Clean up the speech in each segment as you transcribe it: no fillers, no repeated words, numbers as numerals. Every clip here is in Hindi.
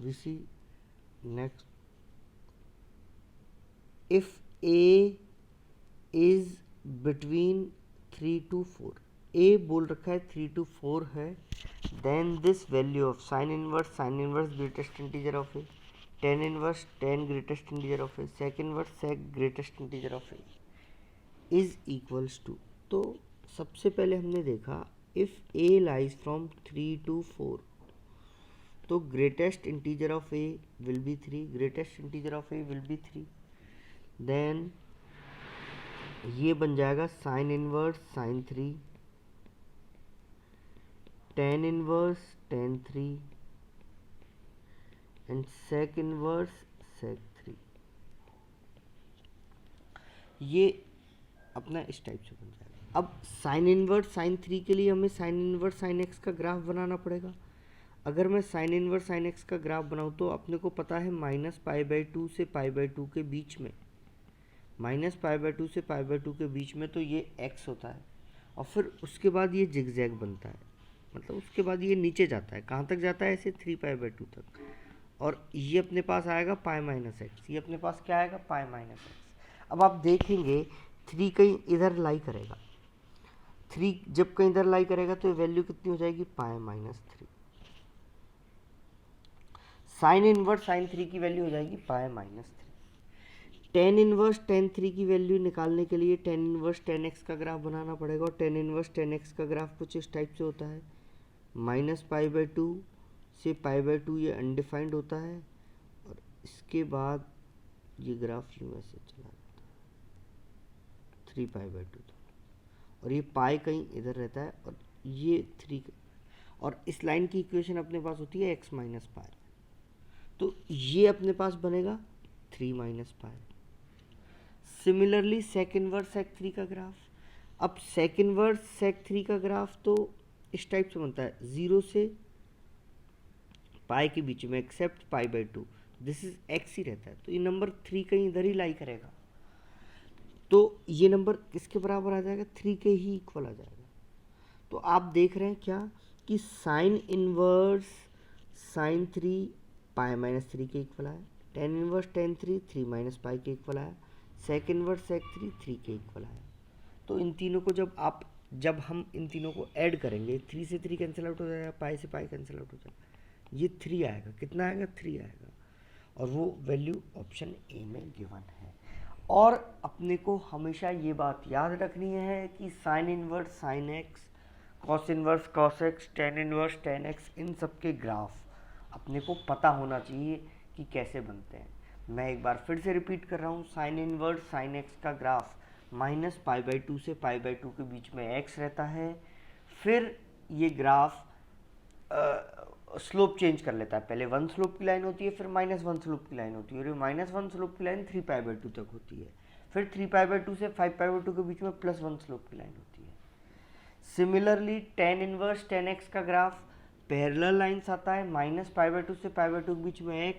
we see next, if a is between 3 to 4, a बोल रखा है 3 to 4 है, then this value of sin inverse greatest integer of a, tan inverse tan greatest integer of a, sec inverse sec greatest integer of a is equals to, तो सबसे पहले हमने देखा if a lies from 3 to 4, तो greatest integer of a will be 3, greatest integer of a will be 3, then ये बन जाएगा sine inverse sine 3, tan inverse tan 3 and sec inverse sec 3। ये अपना इस टाइप से बन जाएगा। अब साइन इनवर्स साइन 3 के लिए हमें साइन इनवर्स साइन एक्स का ग्राफ बनाना पड़ेगा। अगर मैं साइन इनवर्स साइन एक्स का ग्राफ बनाऊँ तो अपने को पता है -π/2 से π/2 के बीच में, -π/2 से π/2 के बीच में तो ये x होता है, और फिर उसके बाद ये जिगजैग बनता है, मतलब उसके बाद ये नीचे जाता है, कहाँ तक जाता है, ऐसे 3π/2 तक, और ये अपने पास आएगा π-x, ये अपने पास क्या आएगा π-x। अब आप देखेंगे 3 कहीं इधर लाई करेगा, 3 जब कहीं इधर लाई करेगा तो वैल्यू कितनी हो जाएगी π-3, साइन इनवर्स साइन 3 की वैल्यू हो जाएगी π-3। टेन इनवर्स टेन 3 की वैल्यू निकालने के लिए टेन इनवर्स टेन एक्स का ग्राफ बनाना पड़ेगा, और टेन इनवर्स टेन एक्स का ग्राफ कुछ इस टाइप से होता है, -π/2 से π/2 ये अनडिफाइंड होता है, और इसके बाद ये ग्राफ यूँ ऐसे चला जाता है 3π/2 तक, और ये पाई कहीं इधर रहता है, और ये 3, और इस लाइन की इक्वेशन अपने पास होती है x माइनस पाई, तो ये अपने पास बनेगा 3 minus pi. Similarly sec inverse sec 3 का ग्राफ, अब सेक इनवर्स सेक 3 का ग्राफ तो इस टाइप से बनता है, 0 से पाई के बीच में एक्सेप्ट π/2, दिस इज x ही रहता है, तो ये नंबर 3 कहीं इधर ही लाई करेगा, तो ये नंबर किसके बराबर आ जाएगा, 3 के ही इक्वल आ जाएगा। तो आप देख रहे हैं क्या कि साइन इनवर्स साइन 3 π-3 के इक्वल आया, टेन इनवर्स टेन 3 3 माइनस पाई के इक्वल आया, सेक इनवर्स सेक 3 3 के इक्वल आया। तो इन तीनों को जब हम इन तीनों को ऐड करेंगे, 3 से 3 कैंसिल आउट हो जाएगा, पाई से पाई कैंसिल आउट हो जाएगा, ये 3 आएगा, कितना आएगा 3 आएगा, और वो वैल्यू ऑप्शन ए में गिवन है। और अपने को हमेशा ये बात याद रखनी है कि sine inverse sine x, cos inverse cos x, tan inverse tan x, इन सब के ग्राफ अपने को पता होना चाहिए कि कैसे बनते हैं। मैं एक बार फिर से रिपीट कर रहा हूँ, साइन इनवर्स साइन एक्स का ग्राफ -π/2 से π/2 के बीच में x रहता है, फिर ये ग्राफ स्लोप चेंज कर लेता है, पहले 1 स्लोप की लाइन होती है, फिर -1 स्लोप की लाइन होती है, और ये -1 स्लोप की लाइन 3π/2 तक होती है, फिर 3π/2 से 5π/2 के बीच में +1 स्लोप की लाइन होती है। Similarly ten inverse tan x का ग्राफ पैरेलल लाइन्स आता है, -π/2 से π/2 के बीच में x,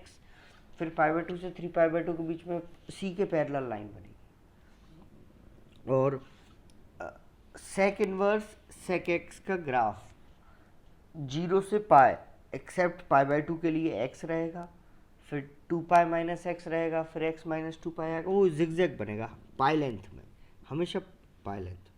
फिर π/2 से 3π/2 के बीच में c के पैरेलल लाइन बनेगी, और सेक इनवर्स सेक एक्स का ग्राफ 0 से पाई एक्सेप्ट π/2 के लिए x रहेगा, फिर 2π - x रहेगा, फिर x - 2π आएगा, वो जिगजैग बनेगा पाई लेंथ में, हमेशा पाई लेंथ।